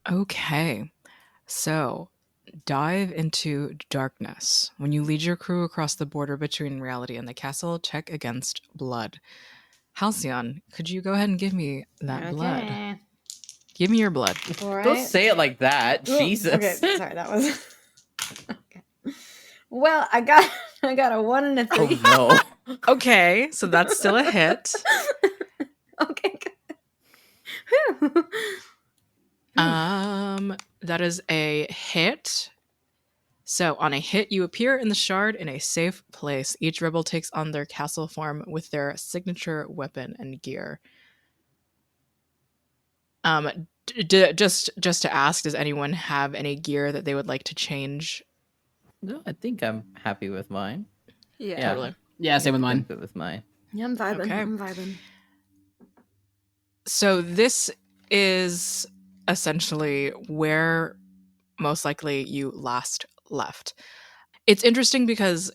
Okay. So, dive into darkness. When you lead your crew across the border between reality and the castle, check against blood. Halcyon, could you go ahead and give me that blood? Okay. Give me your blood. All right. Don't say it like that. Ooh, Jesus. Okay, sorry, that was. Okay. Well, I got a 1 and a 3. Oh no. Okay, so that's still a hit. Okay. Good. That is a hit. So on a hit, you appear in the shard in a safe place. Each rebel takes on their castle form with their signature weapon and gear. Just to ask, does anyone have any gear that they would like to change? No, I think I'm happy with mine. Yeah. Totally. Yeah, same with I'm mine. good with mine. Yeah, I'm vibing. Okay. I'm vibing. So this is essentially where most likely you last left. It's interesting because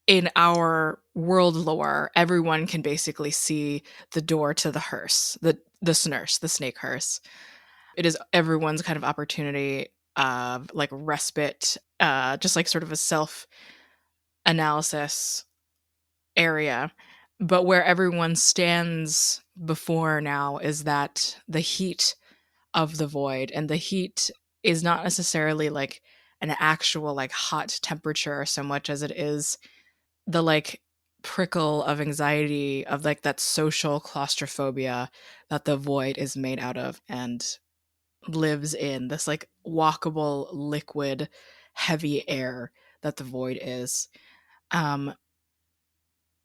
in our world lore, everyone can basically see the door to the hearse, the snurse, the snake hearse. It is everyone's kind of opportunity of like respite, just like sort of a self analysis area. But where everyone stands before now is that the heat of the void, and the heat is not necessarily like an actual like hot temperature so much as it is the like prickle of anxiety of like that social claustrophobia that the void is made out of and lives in this like walkable liquid heavy air that the void is.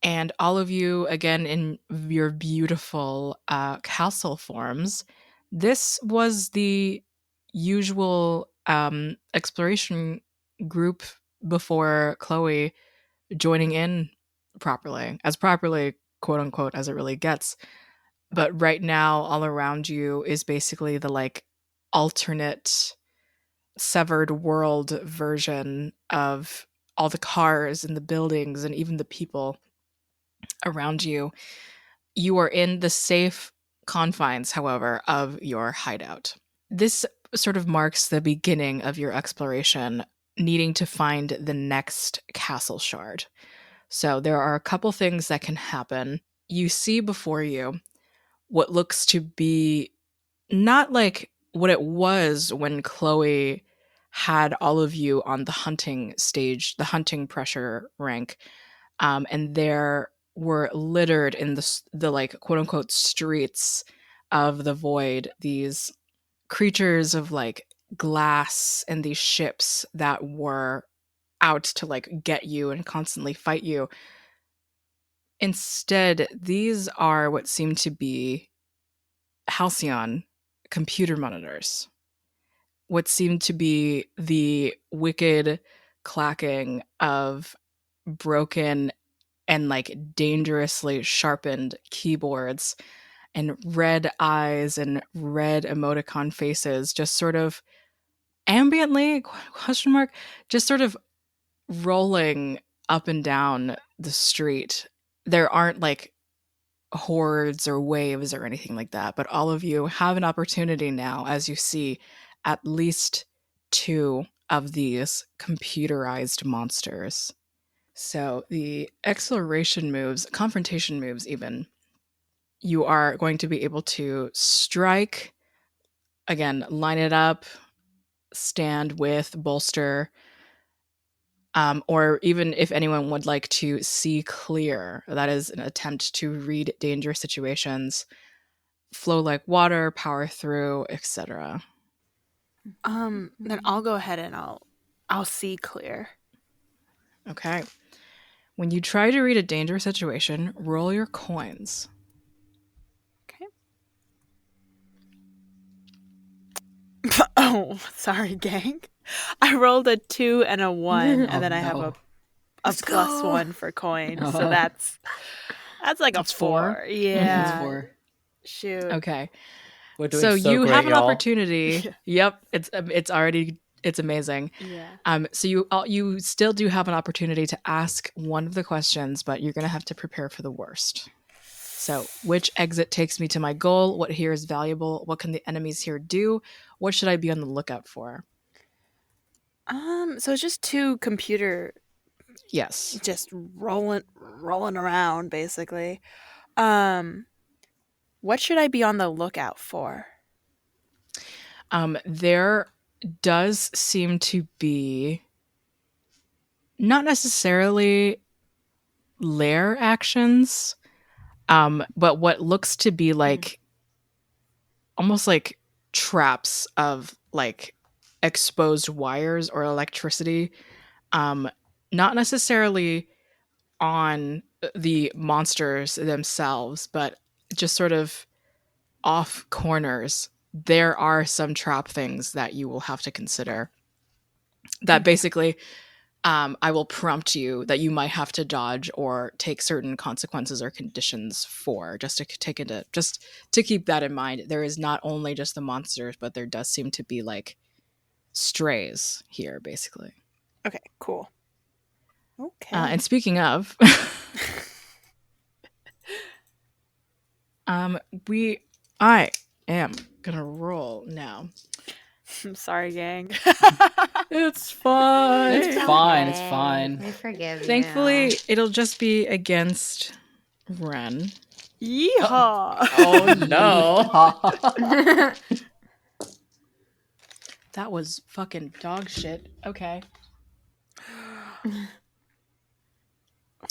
And all of you again in your beautiful castle forms. This was the usual exploration group before Chloe joining in properly, quote unquote, as it really gets. But right now, all around you is basically the like alternate severed world version of all the cars and the buildings and even the people around you. You are in the safe confines, however, of your hideout. This sort of marks the beginning of your exploration, needing to find the next castle shard. So there are a couple things that can happen. You see before you what looks to be not like what it was when Chloe had all of you on the hunting stage, the hunting pressure rank, and there were littered in the like quote unquote streets of the void these creatures of like glass and these ships that were out to like get you and constantly fight you. Instead, these are what seem to be halcyon computer monitors, what seem to be the wicked clacking of broken and like dangerously sharpened keyboards and red eyes and red emoticon faces just sort of ambiently question mark just sort of rolling up and down the street. There aren't like hordes or waves or anything like that, but all of you have an opportunity now as you see at least 2 of these computerized monsters. So the exploration moves, confrontation moves even, you are going to be able to strike, again, line it up, stand with, bolster, or even if anyone would like to see clear, that is an attempt to read dangerous situations, flow like water, power through, etc. Then I'll go ahead and I'll see clear. Okay. When you try to read a dangerous situation, roll your coins. Okay. Oh, sorry, gang. I rolled a 2 and a 1, and then I have a +1 for coins. Oh. So that's like That's a 4. 4? Yeah. That's 4. Shoot. Okay. We're doing So you great, have an y'all. opportunity. Yep, it's already it's amazing. Yeah. So you still do have an opportunity to ask one of the questions, but you're going to have to prepare for the worst. So, which exit takes me to my goal? What here is valuable? What can the enemies here do? what should I be on the lookout for? So it's just two computer Yes. just rolling around basically. Um, what should I be on the lookout for? There does seem to be not necessarily lair actions, but what looks to be like almost like traps of like exposed wires or electricity. Not necessarily on the monsters themselves, but just sort of off corners. There are some trap things that you will have to consider that basically I will prompt you that you might have to dodge or take certain consequences or conditions for, just to take into, just to keep that in mind. There is not only just the monsters, but there does seem to be like strays here, basically. Okay, cool. Okay. And speaking of, I am gonna roll now. I'm sorry, gang. It's fine. It's It's fine. It's okay. fine. We forgive Thankfully, you. it'll just be against Ren. Yeehaw! Oh no. That was fucking dog shit. Okay.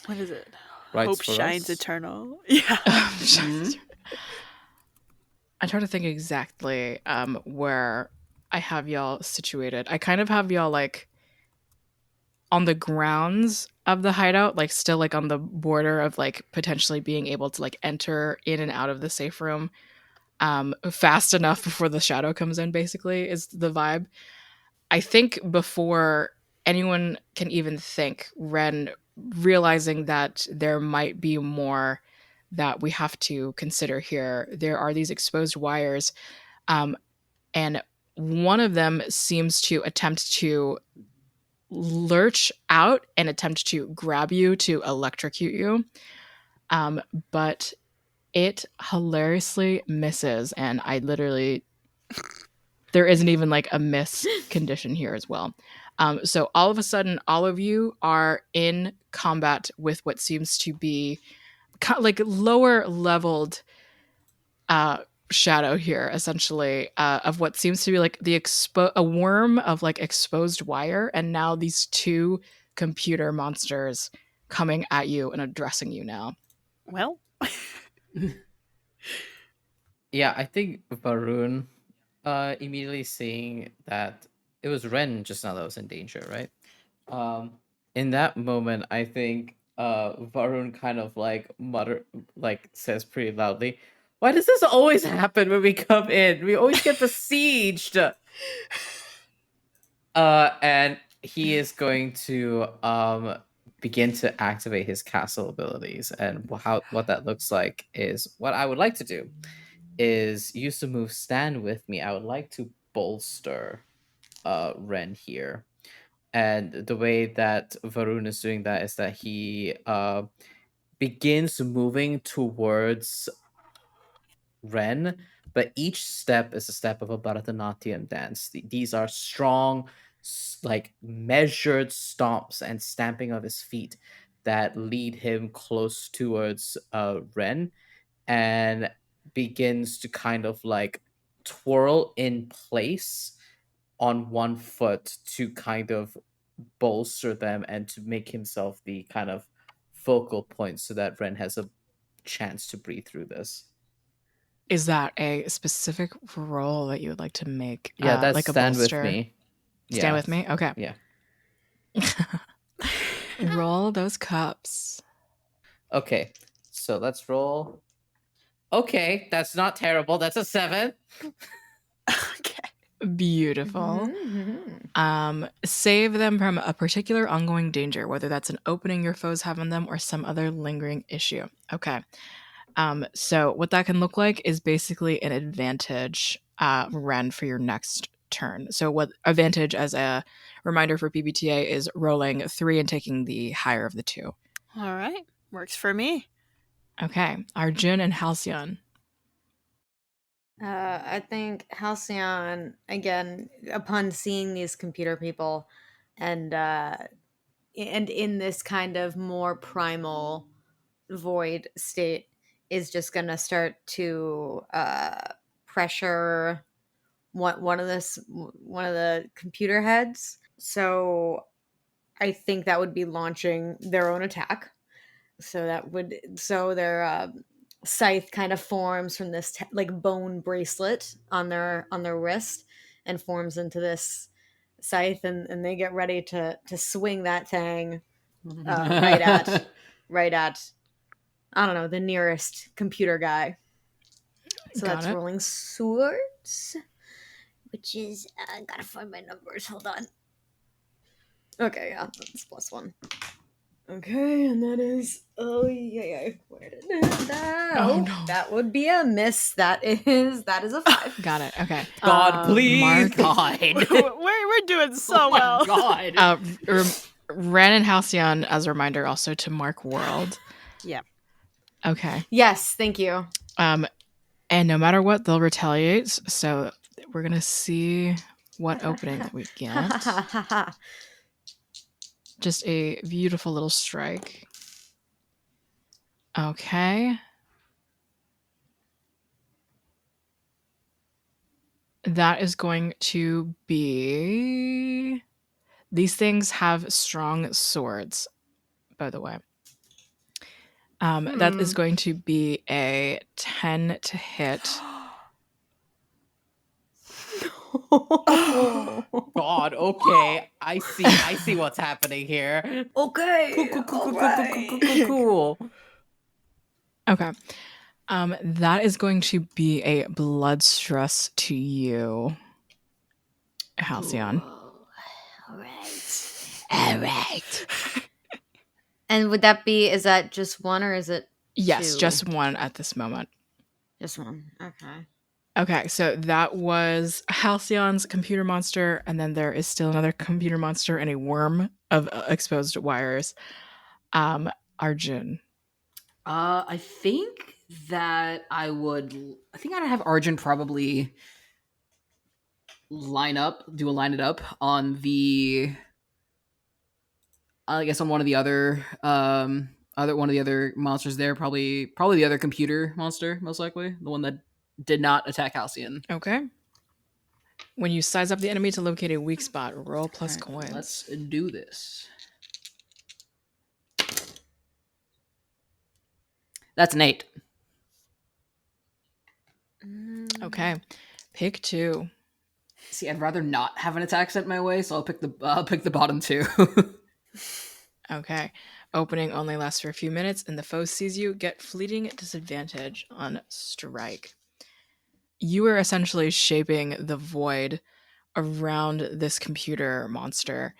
What is it? Writes Hope for shines us. eternal. Yeah. I try to think exactly where I have y'all situated. I kind of have y'all like on the grounds of the hideout, like still like on the border of like potentially being able to like enter in and out of the safe room fast enough before the shadow comes in, basically, is the vibe. I think before anyone can even think, Ren, realizing that there might be more that we have to consider here, there are these exposed wires, and one of them seems to attempt to lurch out and attempt to grab you to electrocute you. But it hilariously misses, and I literally, there isn't even like a miss condition here as well. So all of a sudden, all of you are in combat with what seems to be like lower leveled shadow here, essentially, of what seems to be like a worm of like exposed wire, and now these two computer monsters coming at you and addressing you now. Well, Yeah, I think Varun, immediately seeing that it was Ren just now that was in danger, right? In that moment, I think Varun kind of like says pretty loudly, "Why does this always happen when we come in? We always get besieged." And he is going to begin to activate his castle abilities, and what that looks like is what I would like to do is use the move Stand With Me. I would like to bolster Ren here. And the way that Varun is doing that is that he begins moving towards Ren, but each step is a step of a Bharatanatyam dance. These are strong, like measured stomps and stamping of his feet that lead him close towards Ren, and begins to kind of like twirl in place on one foot to kind of bolster them and to make himself the kind of focal point so that Ren has a chance to breathe through this. Is that a specific role that you would like to make? Yeah, that's like a Stand bolster? With Me. Stand with me? Okay. Yeah. Roll those cups. Okay, so let's roll. Okay, that's not terrible. That's a 7. okay. Beautiful. Save them from a particular ongoing danger, whether that's an opening your foes have on them or some other lingering issue. Okay. So what that can look like is basically an advantage, Ren, for your next turn. So what advantage, as a reminder for PBTA, is rolling 3 and taking the higher of the 2. All right. Works for me. Okay. Arjun and Halcyon. I think Halcyon, again, upon seeing these computer people and in this kind of more primal void state, is just gonna start to pressure one of the computer heads. So I think that would be launching their own attack. So their scythe kind of forms from this like bone bracelet on their wrist and forms into this scythe, and they get ready to swing that thing right at I don't know, the nearest computer guy. So Got that's it. rolling swords, which is gotta find my numbers. Hold on. Okay, yeah, that's +1. Okay, and that is where did that? Oh, no. That would be a miss. That is a 5. Got it. Okay. God, please, Mark. God. We're doing so Oh my well. God. Ren and Halcyon, as a reminder, also to mark world. Yeah. Okay. Yes, thank you. And no matter what, they'll retaliate. So we're gonna see what opening that we get. Just a beautiful little strike. Okay. That is going to be. These things have strong swords, by the way. That is going to be a 10 to hit. God, okay. I see what's happening here. Okay. Cool. Okay. That is going to be a blood stress to you, Halcyon. All right. And would that be? Is that just one, or is it? Yes, 2? just one at this moment. Just one. Okay. Okay, so that was Halcyon's computer monster, and then there is still another computer monster and a worm of exposed wires. Arjun. I think that I think I'd have Arjun probably line it up on the, I guess on one of the other one of the other monsters there, probably the other computer monster, most likely the one that did not attack Halcyon. Okay. When you size up the enemy to locate a weak spot, roll plus All right, coins. let's do this. That's an 8. Okay. Pick 2. See, I'd rather not have an attack sent my way, so I'll pick the bottom 2. Okay. Opening only lasts for a few minutes, and the foe sees you. Get fleeting disadvantage on strike. You are essentially shaping the void around this computer monster.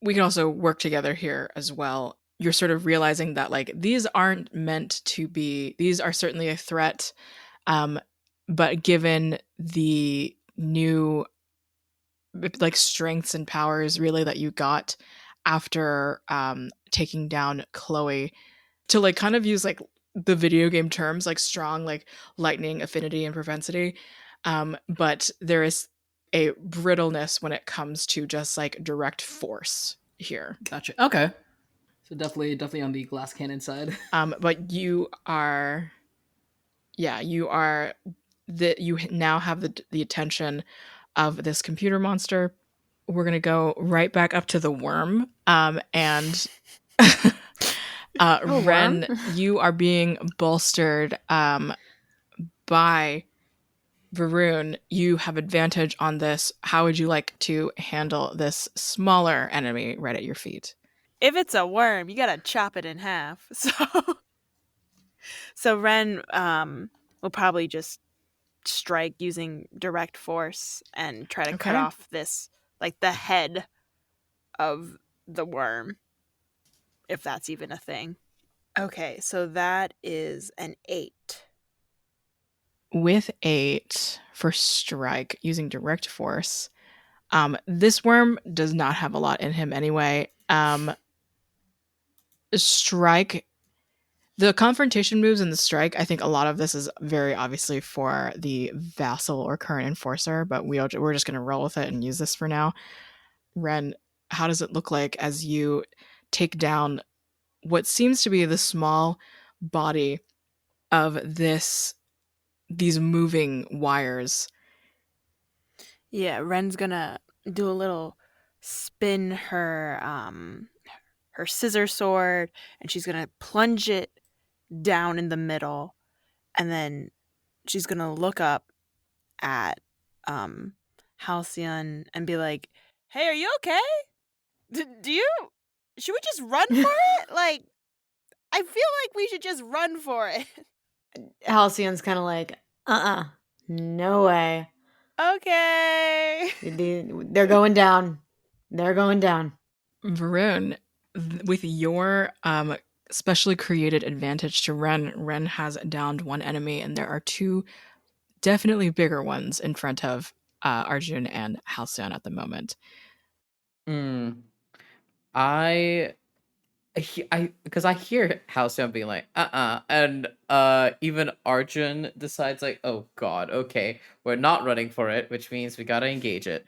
We can also work together here as well. You're sort of realizing that like these aren't meant to be. These are certainly a threat, but given the new like strengths and powers really that you got after taking down Chloe, to like kind of use like the video game terms like strong like lightning affinity and propensity, but there is a brittleness when it comes to just like direct force here. Gotcha. Okay. So definitely on the glass cannon side. But you are you now have the attention of this computer monster. We're gonna go right back up to the worm, and Ren, you are being bolstered by Varun. You have advantage on this. How would you like to handle this smaller enemy right at your feet? If it's a worm, you gotta chop it in half. So Ren will probably just strike using direct force and try to cut off this, like the head of the worm, if that's even a thing. Okay, so that is an 8. With 8 for strike using direct force. This worm does not have a lot in him anyway. Strike The confrontation moves and the strike, I think a lot of this is very obviously for the vassal or current enforcer, but we're just going to roll with it and use this for now. Ren, how does it look like as you take down what seems to be the small body of these moving wires? Yeah, Ren's gonna do a little spin her scissor sword, and she's gonna plunge it down in the middle, and then she's gonna look up at Halcyon and be like, "Hey, are you okay? Do you? Should we just run for it? Like, I feel like we should just run for it." Halcyon's kind of like, no way. Okay. They're going down. They're going down. Varun, with your specially created advantage to Ren has downed one enemy, and there are two definitely bigger ones in front of Arjun and Halcyon at the moment. I because I hear Halcyon being like, and even Arjun decides like, oh god, okay, we're not running for it, which means we gotta engage it.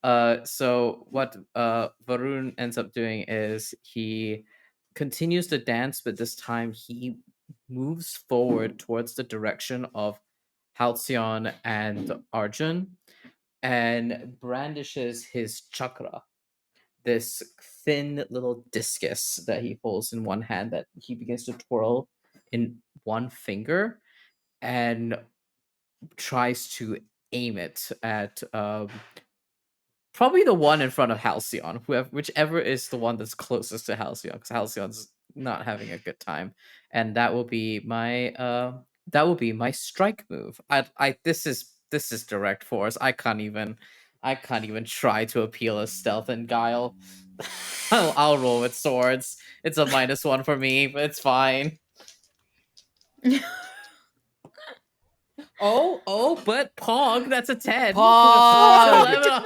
So what Varun ends up doing is he continues to dance, but this time he moves forward towards the direction of Halcyon and Arjun and brandishes his chakra, this thin little discus that he holds in one hand that he begins to twirl in one finger and tries to aim it at probably the one in front of Halcyon, whichever is the one that's closest to Halcyon, because Halcyon's not having a good time, and that will be my strike move. This is direct force. I can't even try to appeal as stealth and guile. I'll roll with swords. It's a -1 for me, but it's fine. But Pog, that's a 10. Pog! That's an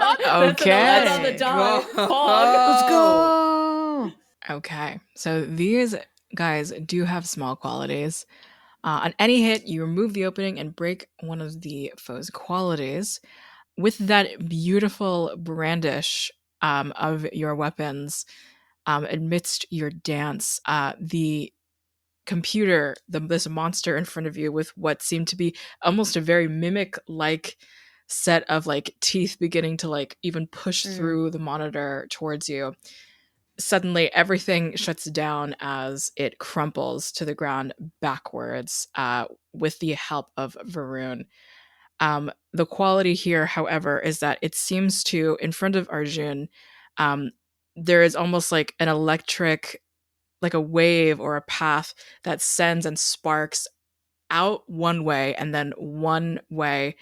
11 on the die. Pog. Let's go. Okay, so these guys do have small qualities. On any hit, you remove the opening and break one of the foe's qualities. With that beautiful brandish of your weapons amidst your dance, the computer, this monster in front of you with what seemed to be almost a very mimic-like set of like teeth beginning to like even push through the monitor towards you. Suddenly everything shuts down as it crumples to the ground backwards with the help of Varun. The quality here, however, is that it seems to, in front of Arjun, there is almost like an electric, like a wave or a path that sends and sparks out one way and then one way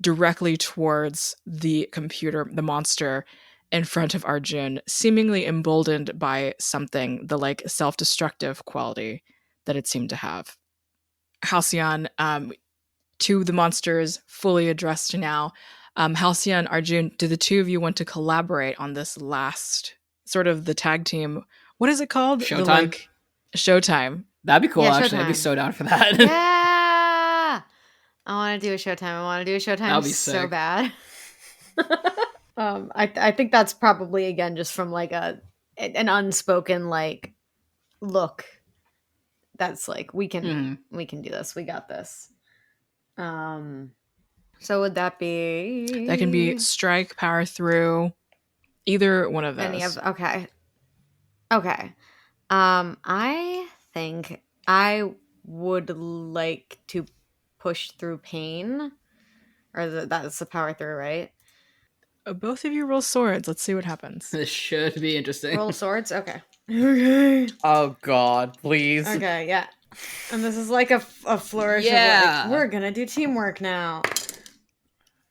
directly towards the computer, the monster in front of Arjun, seemingly emboldened by something, the like self-destructive quality that it seemed to have. Halcyon, to the monsters fully addressed now. Halcyon, Arjun, do the two of you want to collaborate on this last sort of the tag team? What is it called? Showtime? Showtime. That'd be cool, Yeah, actually. I'd be Showtime. so down for that. Yeah. I want to do a Showtime. I want to do a Showtime That'd be so sick. bad. I think that's probably again just from like an unspoken like look. That's like we can do this. We got this. So would that be? That can be strike, power through, either one of those. Any of okay. I think I would like to push through pain, or that's the power through, right? Both of you roll swords. Let's see what happens. This should be interesting. Roll swords. Okay. Okay. Oh god, please. Okay. Yeah. And this is like a flourish of like we're gonna do teamwork now.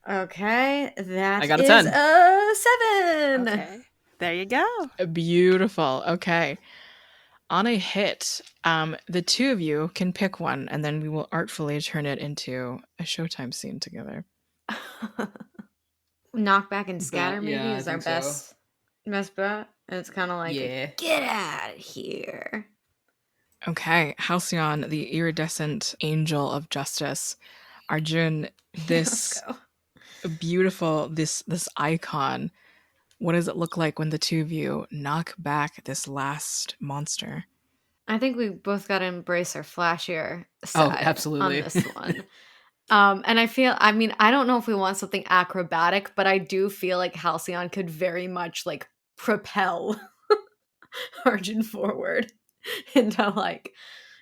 Okay, that I got a is 10. a 7. Okay. There you go. Beautiful. Okay. On a hit, the two of you can pick one, and then we will artfully turn it into a Showtime scene together. Knockback and scatter maybe yeah, is I our think so. best bet. And it's kind of like Yeah. get out of here. Okay, Halcyon, the iridescent angel of justice. Arjun, this beautiful, this icon. What does it look like when the two of you knock back this last monster? I think we both got to embrace our flashier side absolutely. on this one. And I mean, I don't know if we want something acrobatic, but I do feel like Halcyon could very much like propel Arjun forward into like,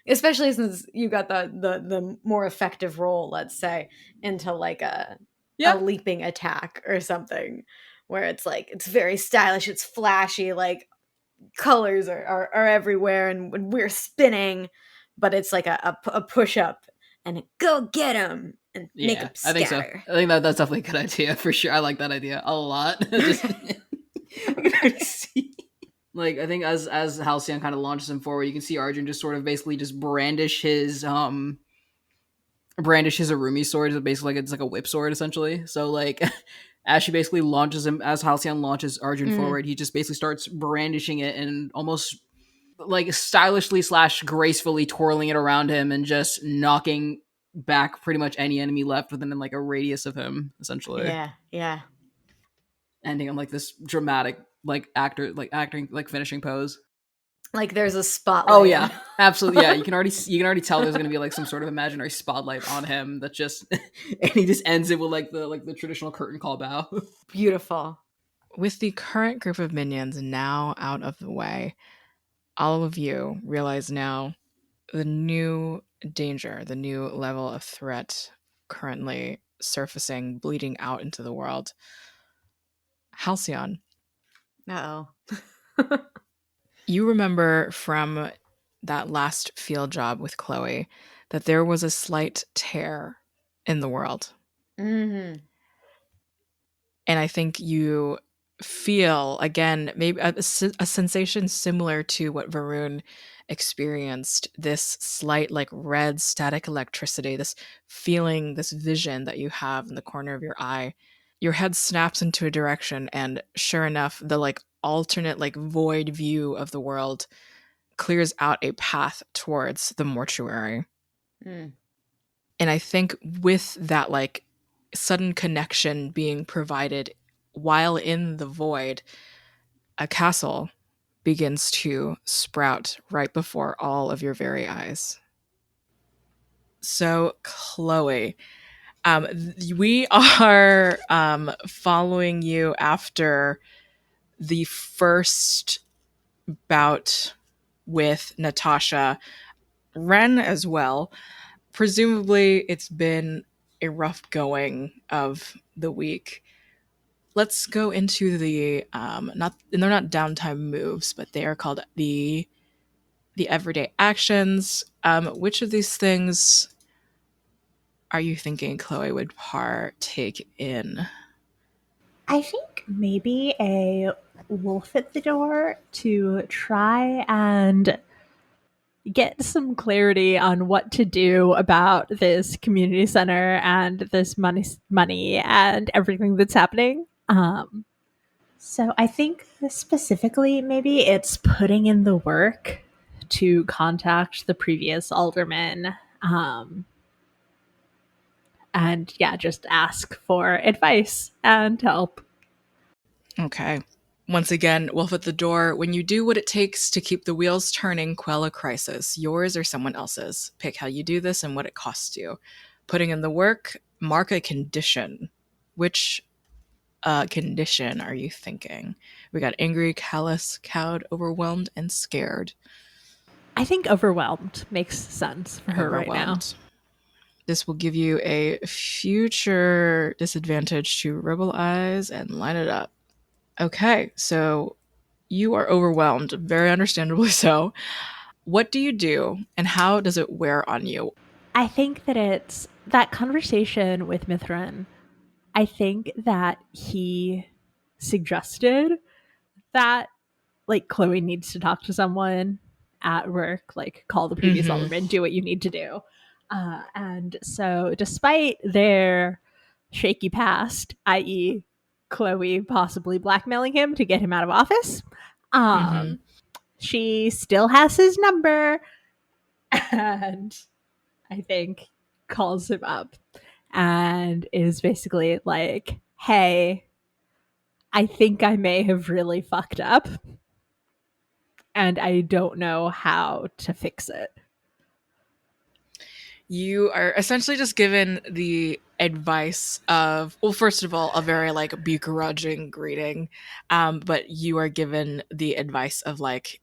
especially since you got the more effective role, let's say, into like a leaping attack or something, where it's like it's very stylish, it's flashy, like colors are everywhere, and we're spinning, but it's like a push up and go get him and make him I think so. scatter. I think that's definitely a good idea for sure. I like that idea a lot. Just, like, I think as Halcyon kind of launches him forward, you can see Arjun just sort of basically just brandish his Arumi sword. So basically, like, it's like a whip sword essentially. So like, as she basically launches him, as Halcyon launches Arjun forward, he just basically starts brandishing it and almost like stylishly / gracefully twirling it around him and just knocking back pretty much any enemy left within like a radius of him, essentially. Yeah. Ending on like this dramatic like acting like finishing pose. Like there's a spotlight. Oh yeah, absolutely. Yeah, you can already tell there's gonna be like some sort of imaginary spotlight on him that just and he just ends it with like the traditional curtain call bow. Beautiful. With the current group of minions now out of the way, all of you realize now the new danger, the new level of threat currently surfacing, bleeding out into the world. Halcyon. Uh-oh. You remember from that last field job with Chloe that there was a slight tear in the world. Mm-hmm. And I think you feel, again, maybe a sensation similar to what Varun experienced, this slight like red static electricity, this feeling, this vision that you have in the corner of your eye. Your head snaps into a direction, and sure enough, the like alternate like void view of the world clears out a path towards the mortuary. Mm. And I think with that like sudden connection being provided while in the void, a castle begins to sprout right before all of your very eyes. So, Chloe, we are following you after the first bout with Natasha, Ren as well. Presumably, it's been a rough going of the week. Let's go into the they're not downtime moves, but they are called the everyday actions. Which of these things are you thinking Chloe would partake in? I think maybe a wolf at the door to try and get some clarity on what to do about this community center and this money and everything that's happening. So I think specifically maybe it's putting in the work to contact the previous alderman, and just ask for advice and help. Okay. Once again, wolf at the door. When you do what it takes to keep the wheels turning, quell a crisis, yours or someone else's. Pick how you do this and what it costs you. Putting in the work, mark a condition. Which condition are you thinking? We got angry, callous, cowed, overwhelmed, and scared. I think overwhelmed makes sense for her right now. This will give you a future disadvantage to Rebel Eyes and line it up. Okay, so you are overwhelmed, very understandably so. What do you do, and how does it wear on you? I think that it's that conversation with Mithran. I think that he suggested that like Chloe needs to talk to someone at work, like call the previous alderman, do what you need to do. And so despite their shaky past, i.e. Chloe possibly blackmailing him to get him out of office, she still has his number and I think calls him up and is basically like, hey, I think I may have really fucked up and I don't know how to fix it. You are essentially just given the advice of, well, first of all, a very like begrudging greeting, but you are given the advice of like,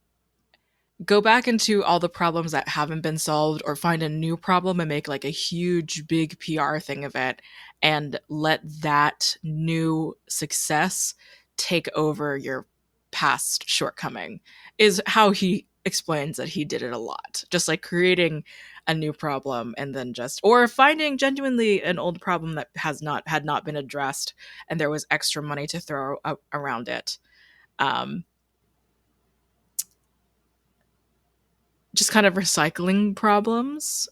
go back into all the problems that haven't been solved or find a new problem and make like a huge big PR thing of it and let that new success take over your past shortcoming is how he explains that he did it a lot, just like creating a new problem and then just or finding genuinely an old problem that had not been addressed and there was extra money to throw around it. um just kind of recycling problems,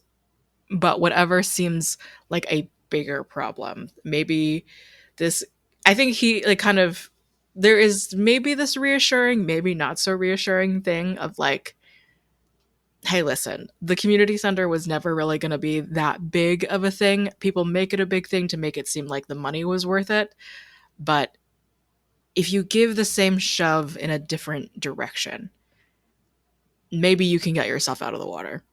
but whatever seems like a bigger problem. Maybe this, I think he like kind of, there is maybe this reassuring, maybe not so reassuring thing of like, hey, listen, the community center was never really going to be that big of a thing. People make it a big thing to make it seem like the money was worth it. But if you give the same shove in a different direction, maybe you can get yourself out of the water.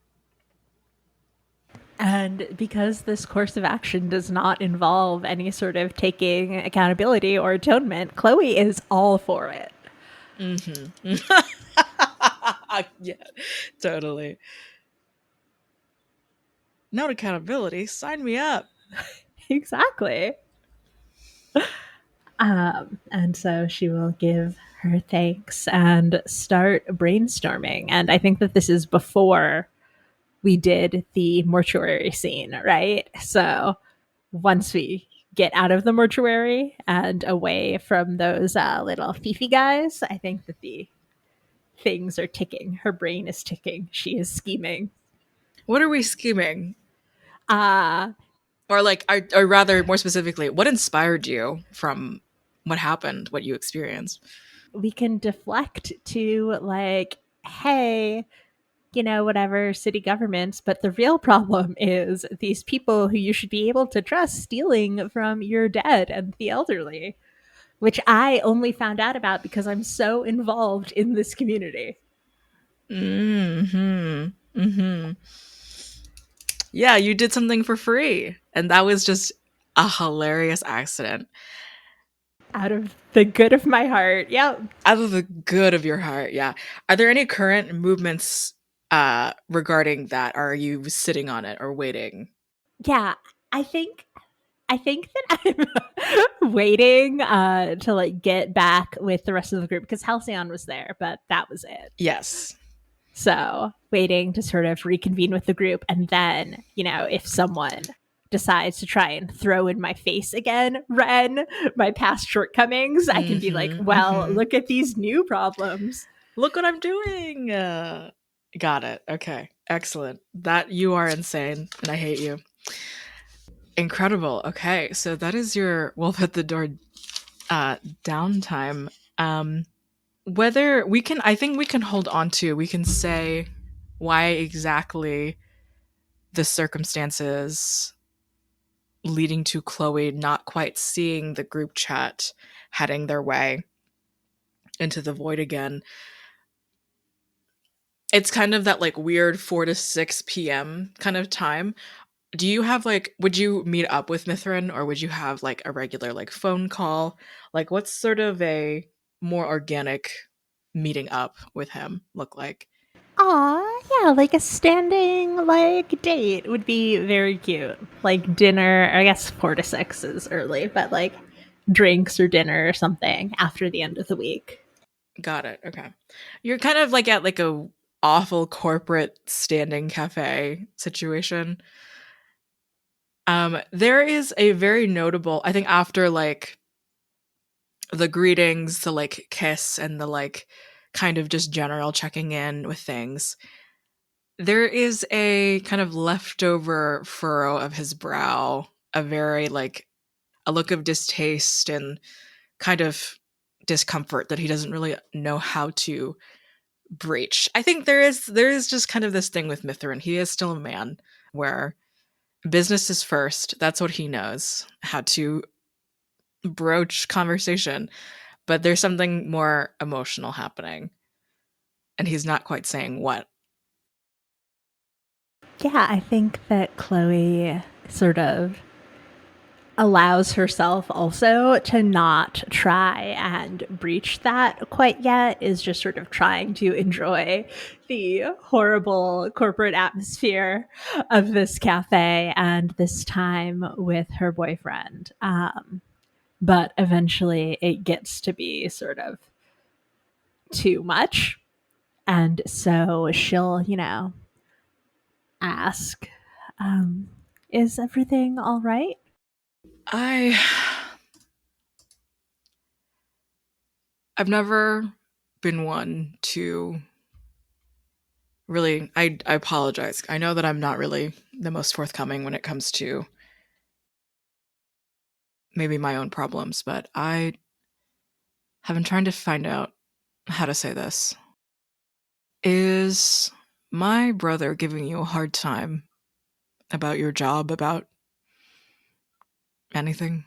And because this course of action does not involve any sort of taking accountability or atonement, Chloe is all for it. Mm-hmm. Yeah, totally. No accountability. Sign me up. Exactly. And so she will give her thanks and start brainstorming. And I think that this is before we did the mortuary scene, right? So once we get out of the mortuary and away from those little Fifi guys, I think that the things are ticking. Her brain is ticking. She is scheming. What are we scheming? Uh, Or like, or rather, more specifically, what inspired you from what happened, what you experienced? we can deflect to like, hey, you know, whatever city governments, but the real problem is these people who you should be able to trust stealing from your dead and the elderly, which I only found out about because I'm so involved in this community. Hmm. Hmm. Yeah, you did something for free, and that was just a hilarious accident. Out of the good of my heart. Yep. Out of the good of your heart, yeah. Are there any current movements regarding that? Are you sitting on it or waiting? Yeah, I think that I'm waiting to like get back with the rest of the group because Halcyon was there, but that was it. Yes. So waiting to sort of reconvene with the group, and then if someone decides to try and throw in my face again, Ren, my past shortcomings, I can be like, well, look at these new problems. Look what I'm doing. Got it. Okay. Excellent. That you are insane, and I hate you. Incredible. Okay, so that is your wolf at the door downtime. Whether we can, I think we can hold on to, we can say why exactly the circumstances leading to Chloe not quite seeing the group chat heading their way into the void again. It's kind of that like weird 4 to 6 p.m. kind of time. Do you have like, would you meet up with Mithran or would you have like a regular like phone call? Like what's sort of a more organic meeting up with him look like? Aw, yeah, like a standing like date would be very cute. Like dinner, I guess 4 to 6 is early, but like drinks or dinner or something after the end of the week. Got it. Okay. You're kind of like at like a awful corporate standing cafe situation. There is a very notable, I think after like the greetings, the like kiss and the like kind of just general checking in with things, there is a kind of leftover furrow of his brow, a very like a look of distaste and kind of discomfort that he doesn't really know how to breach. I think there is just kind of this thing with Mithran. He is still a man where business is first. That's what he knows, how to broach conversation. But there's something more emotional happening. And he's not quite saying what. Yeah, I think that Chloe sort of allows herself also to not try and breach that quite yet, is just sort of trying to enjoy the horrible corporate atmosphere of this cafe and this time with her boyfriend. But eventually it gets to be sort of too much. And so she'll, ask, is everything all right? I've never been one to really, I apologize. I know that I'm not really the most forthcoming when it comes to maybe my own problems, but I have been trying to find out how to say this. Is my brother giving you a hard time about your job, about anything?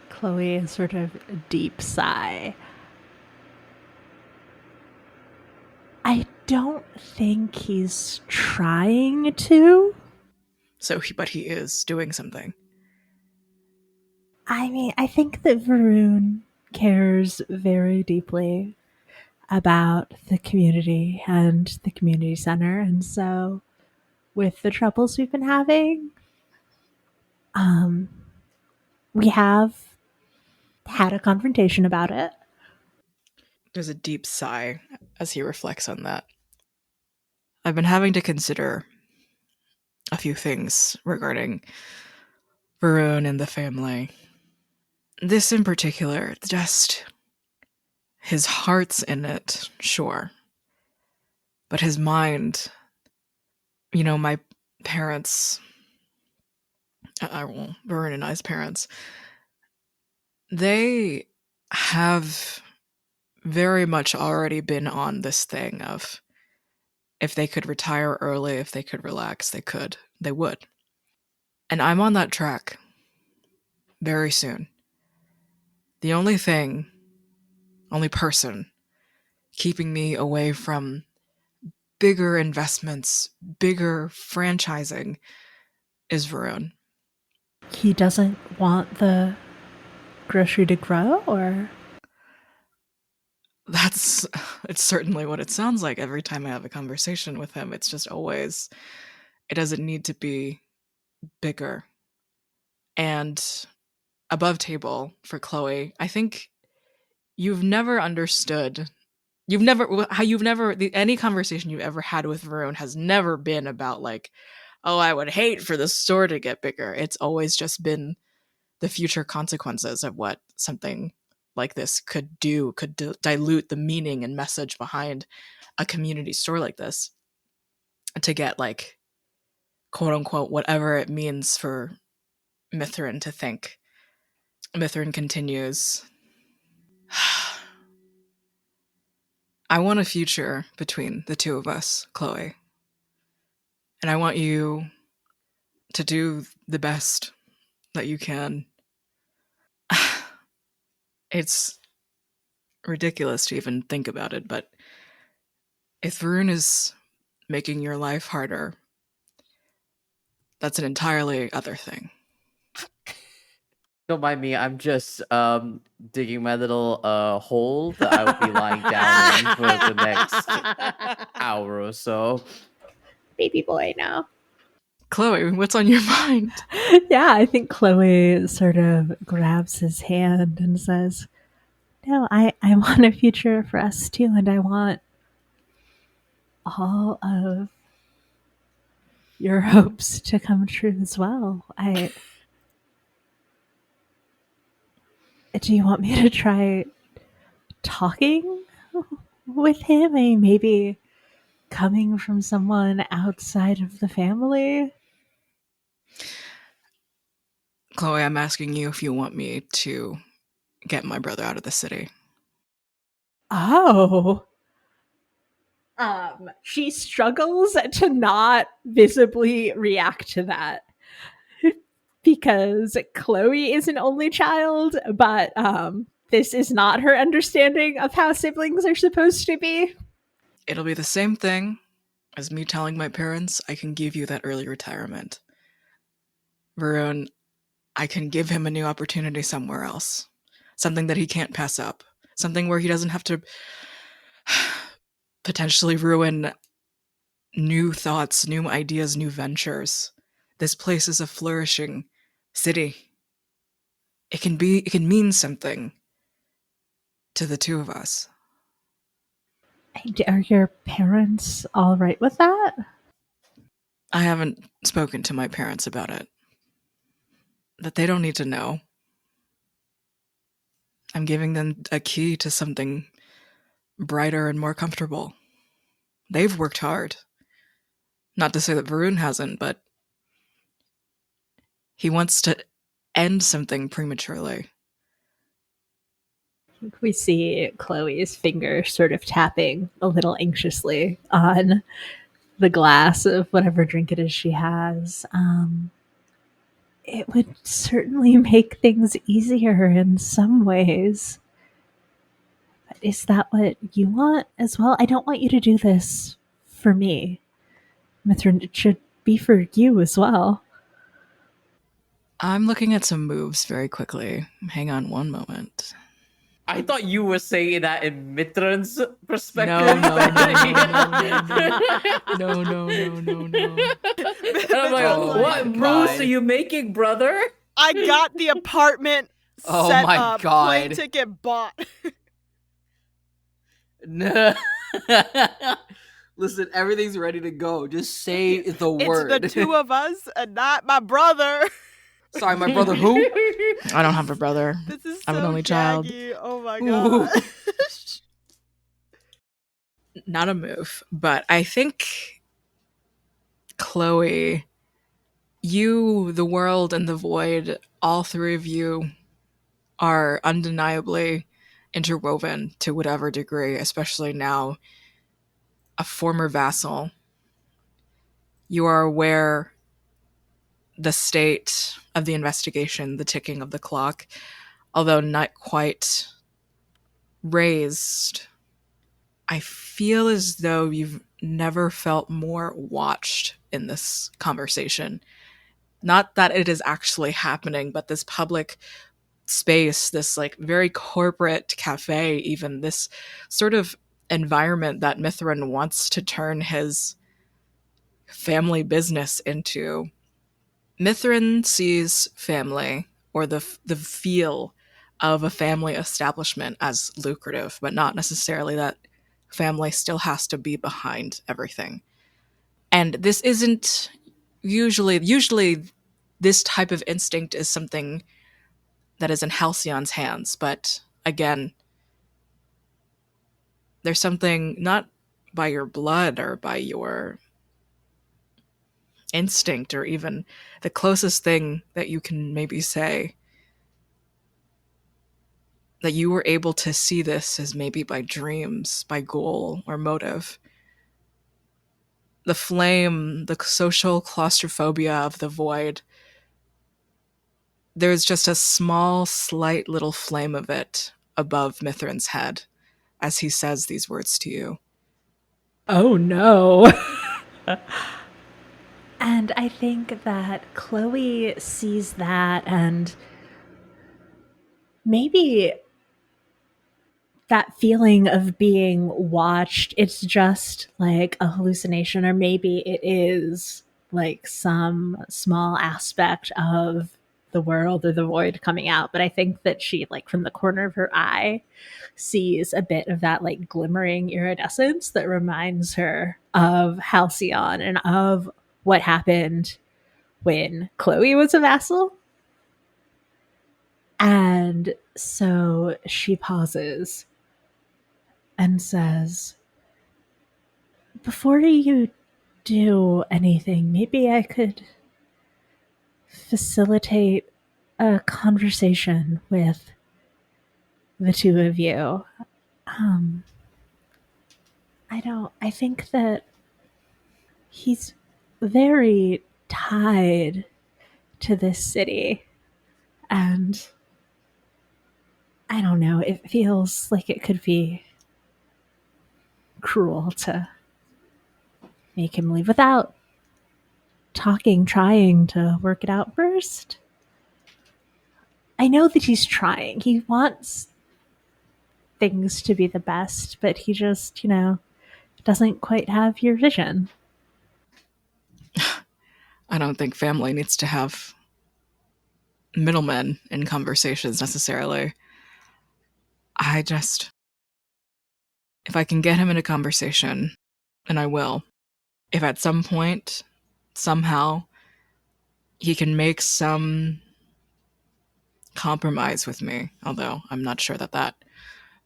Chloe, sort of a deep sigh. I don't think he's trying to. But he is doing something. I mean, I think that Varun cares very deeply about the community and the community center. And so, with the troubles we've been having, we have had a confrontation about it. There's a deep sigh as he reflects on that. I've been having to consider a few things regarding Varun and the family. This in particular, just his heart's in it, sure. But his mind, my parents, Varun and I's parents, they have very much already been on this thing of if they could retire early, if they could relax, they would. And I'm on that track very soon. The only person keeping me away from bigger investments, bigger franchising is Varun. He doesn't want the grocery to grow, or? It's certainly what it sounds like every time I have a conversation with him. It's just always, it doesn't need to be bigger. And above table for Chloe, I think you've never understood. Any conversation you've ever had with Varun has never been about like, oh, I would hate for the store to get bigger. It's always just been the future consequences of what something like this could dilute the meaning and message behind a community store like this to get like quote unquote whatever it means for Mithran to think. Mithran continues, I want a future between the two of us, Chloe. And I want you to do the best that you can. It's ridiculous to even think about it, but if Varun is making your life harder, that's an entirely other thing. Don't mind me, I'm just digging my little hole that I will be lying down in for the next hour or so. Baby boy now. Chloe, what's on your mind? Yeah, I think Chloe sort of grabs his hand and says, no, I want a future for us too, and I want all of your hopes to come true as well. Do you want me to try talking with him? Maybe coming from someone outside of the family? Chloe, I'm asking you if you want me to get my brother out of the city. Oh. She struggles to not visibly react to that because Chloe is an only child, but this is not her understanding of how siblings are supposed to be. It'll be the same thing as me telling my parents I can give you that early retirement. Varun, I can give him a new opportunity somewhere else. Something that he can't pass up. Something where he doesn't have to potentially ruin new thoughts, new ideas, new ventures. This place is a flourishing city. It can mean something to the two of us. Are your parents all right with that? I haven't spoken to my parents about it. But they don't need to know. I'm giving them a key to something brighter and more comfortable. They've worked hard. Not to say that Varun hasn't, but he wants to end something prematurely. We see Chloe's finger sort of tapping a little anxiously on the glass of whatever drink it is she has. It would certainly make things easier in some ways. But is that what you want as well? I don't want you to do this for me. Mithran, it should be for you as well. I'm looking at some moves very quickly. Hang on one moment. I thought you were saying that in Mithran's perspective. No. And I'm like, Oh what my moves God. are you making, brother? I got the apartment Oh set my up, God. plane ticket bought. No. Listen, everything's ready to go. Just say the word. It's the two of us and not my brother. Sorry, my brother who? I don't have a brother. This is I'm so an only child. shaggy. Oh my Ooh. god. Not a move, but I think Chloe, you, the world, and the void, all three of you are undeniably interwoven to whatever degree, especially now, a former vassal. You are aware the state of the investigation, the ticking of the clock, although not quite raised. I feel as though you've never felt more watched in this conversation. Not that it is actually happening, but this public space, this like very corporate cafe, even this sort of environment that Mithran wants to turn his family business into. Mithran sees family or the feel of a family establishment as lucrative, but not necessarily that family still has to be behind everything. And this isn't usually this type of instinct is something that is in Halcyon's hands, but again, there's something not by your blood or by your instinct or even the closest thing that you can maybe say that you were able to see this as maybe by dreams, by goal or motive. The flame, the social claustrophobia of the void, there's just a small, slight little flame of it above Mithran's head as he says these words to you. Oh no. And I think that Chloe sees that, and maybe that feeling of being watched, it's just like a hallucination, or maybe it is like some small aspect of the world or the void coming out. But I think that she, like, from the corner of her eye, sees a bit of that like glimmering iridescence that reminds her of Halcyon and of what happened when Chloe was a vassal. And so she pauses and says, before you do anything, maybe I could facilitate a conversation with the two of you. I think that he's very tied to this city. And I don't know, it feels like it could be cruel to make him leave without trying to work it out first. I know that he's trying. He wants things to be the best, but he just, doesn't quite have your vision. I don't think family needs to have middlemen in conversations necessarily. If I can get him in a conversation, and I will, if at some point, somehow, he can make some compromise with me, although I'm not sure that that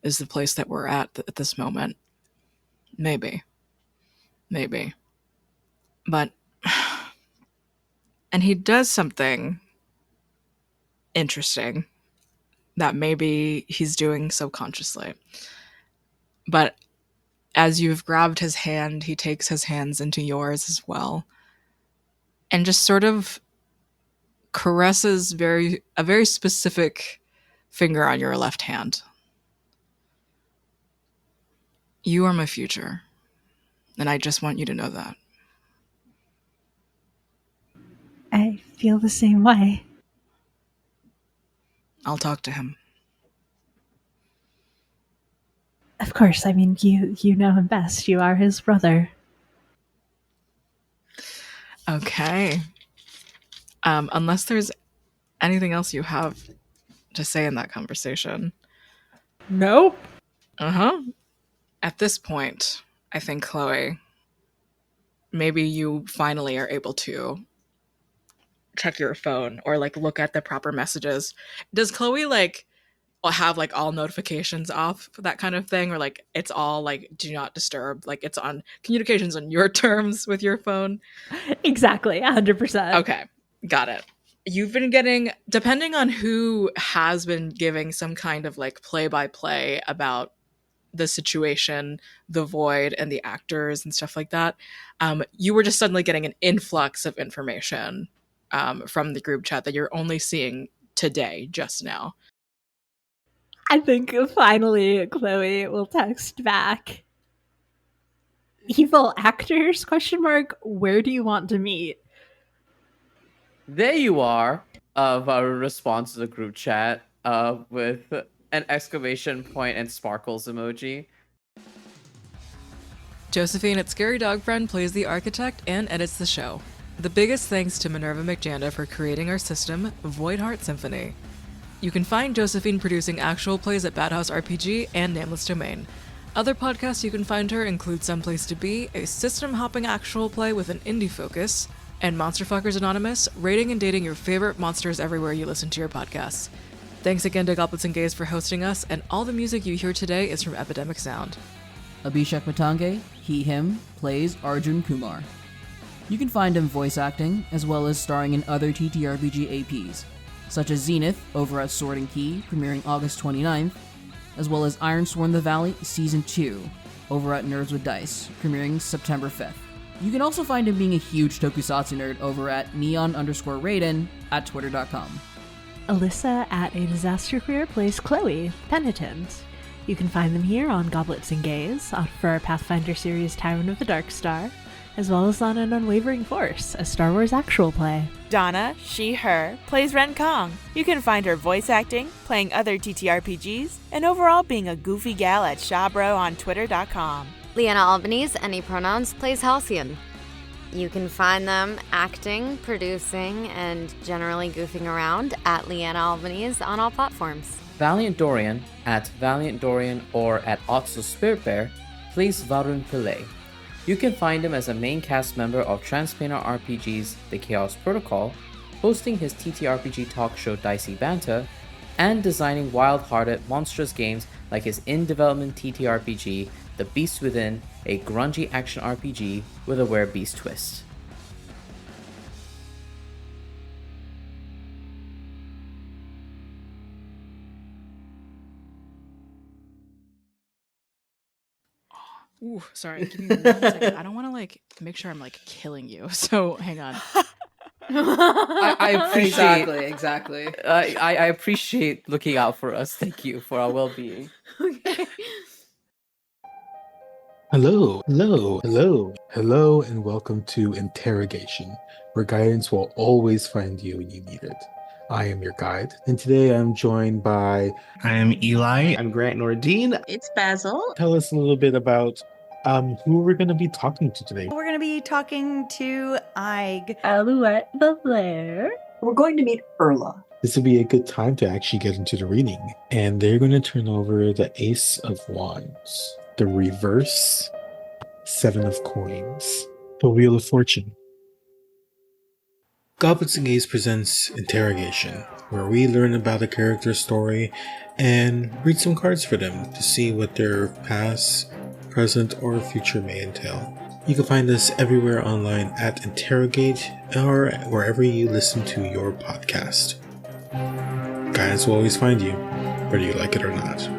is the place that we're at this moment. Maybe. Maybe. But, and he does something interesting that maybe he's doing subconsciously. But as you've grabbed his hand, he takes his hands into yours as well and just sort of caresses a very specific finger on your left hand. You are my future, and I just want you to know that. I feel the same way. I'll talk to him. Of course, I mean, you know him best. You are his brother. Okay. Unless there's anything else you have to say in that conversation. Nope. Uh-huh. At this point, I think, Chloe, maybe you finally are able to check your phone or like look at the proper messages. Does Chloe like have like all notifications off, that kind of thing, or like it's all like do not disturb, like it's on communications on your terms with your phone? Exactly, 100%. Okay, got it. You've been getting, depending on who has been giving some kind of like play by play about the situation, the void, and the actors and stuff like that, you were just suddenly getting an influx of information from the group chat that you're only seeing today, just now. I think finally Chloe will text back. Evil actors? ? Where do you want to meet? There you are. Of our response to the group chat with an exclamation point and sparkles emoji. Josephine at Scary Dog Friend plays the architect and edits the show. The biggest thanks to Minerva McJanda for creating our system, Void Heart Symphony. You can find Josephine producing actual plays at Bad House RPG and Nameless Domain. Other podcasts you can find her include Someplace to Be, a system-hopping actual play with an indie focus, and Monster Fuckers Anonymous, rating and dating your favorite monsters everywhere you listen to your podcasts. Thanks again to Goblets and Gays for hosting us, and all the music you hear today is from Epidemic Sound. Abhishek Matange, he/him, plays Arjun Kumar. You can find him voice acting, as well as starring in other TTRPG APs, such as Zenith over at Sword and Key, premiering August 29th, as well as Ironsworn the Valley Season 2 over at Nerds with Dice, premiering September 5th. You can also find him being a huge tokusatsu nerd over at neon_Raiden at twitter.com. Alyssa at A Disaster Career plays Chloe, Penitent. You can find them here on Goblets and Gays, for our Pathfinder series Tyrant of the Dark Star, as well as on An Unwavering Force, a Star Wars actual play. Donna, she/her, plays Ren Kong. You can find her voice acting, playing other TTRPGs, and overall being a goofy gal at Shabro on twitter.com. Leanna Albanese, any pronouns, plays Halcyon. You can find them acting, producing, and generally goofing around at Leanna Albanese on all platforms. Valiant Dorian at Valiant Dorian or at Otso Spirit Bear plays Varun Pillay. You can find him as a main cast member of Transplanar RPG's The Chaos Protocol, hosting his TTRPG talk show Dicey Banter, and designing wild-hearted, monstrous games like his in-development TTRPG The Beast Within, a grungy action RPG with a werebeast twist. Ooh, sorry. Give me 1 second. I don't want to like make sure I'm like killing you. So hang on. I appreciate Exactly. I appreciate looking out for us. Thank you for our well-being. Okay. Hello, hello, hello, hello, and welcome to Interrogation, where guidance will always find you when you need it. I am your guide, and today I'm joined by. I'm Eli. I'm Grant Nordine. It's Basil. Tell us a little bit about who we're going to be talking to today. We're going to be talking to Ig. Alouette Belair. We're going to meet Erla. This would be a good time to actually get into the reading, and they're going to turn over the Ace of Wands, the reverse 7 of Coins, the Wheel of Fortune. Goblins and Gaze presents Interrogation, where we learn about a character's story and read some cards for them to see what their past, present, or future may entail. You can find us everywhere online at Interrogate or wherever you listen to your podcast. Guidance will always find you, whether you like it or not.